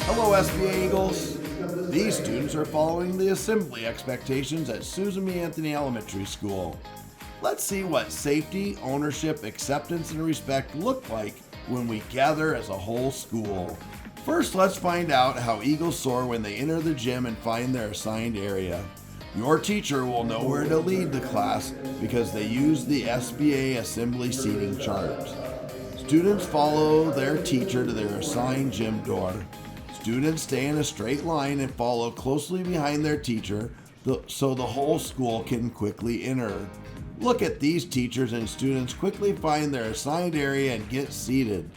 Hello, SBA Eagles. These students are following the assembly expectations at Susan B. Anthony Elementary School. Let's see what safety, ownership, acceptance, and respect look like when we gather as a whole school. First, let's find out how Eagles soar when they enter the gym and find their assigned area. Your teacher will know where to lead the class because they use the SBA assembly seating chart. Students follow their teacher to their assigned gym door. Students stay in a straight line and follow closely behind their teacher so the whole school can quickly enter. Look at these teachers and students quickly find their assigned area and get seated.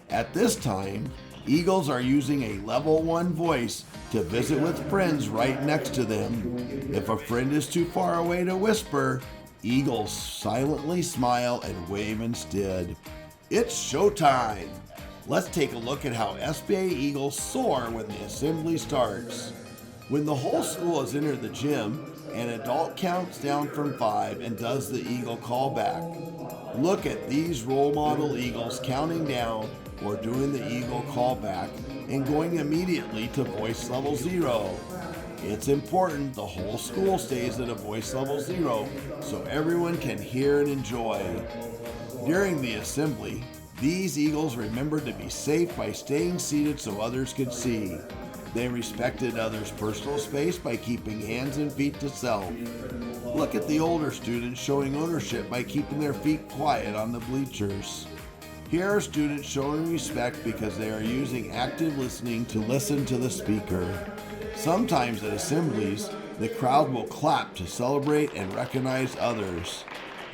At this time, Eagles are using a level 1 voice to visit with friends right next to them. If a friend is too far away to whisper, Eagles silently smile and wave instead. It's showtime! Let's take a look at how SBA Eagles soar when the assembly starts. When the whole school has entered the gym, an adult counts down from 5 and does the Eagle callback. Look at these role model Eagles counting down or doing the Eagle callback and going immediately to voice level 0. It's important the whole school stays at a voice level 0 so everyone can hear and enjoy. During the assembly, these Eagles remembered to be safe by staying seated so others could see. They respected others' personal space by keeping hands and feet to self. Look at the older students showing ownership by keeping their feet quiet on the bleachers. Here are students showing respect because they are using active listening to listen to the speaker. Sometimes at assemblies, the crowd will clap to celebrate and recognize others.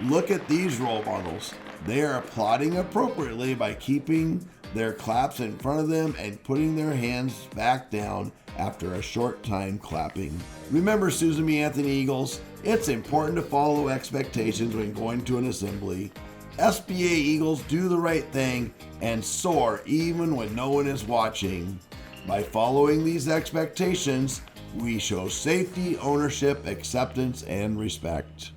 Look at these role models. They are applauding appropriately by keeping their claps in front of them and putting their hands back down after a short time clapping. Remember, Susan B. Anthony Eagles, it's important to follow expectations when going to an assembly. SBA Eagles do the right thing and soar even when no one is watching. By following these expectations, we show safety, ownership, acceptance, and respect.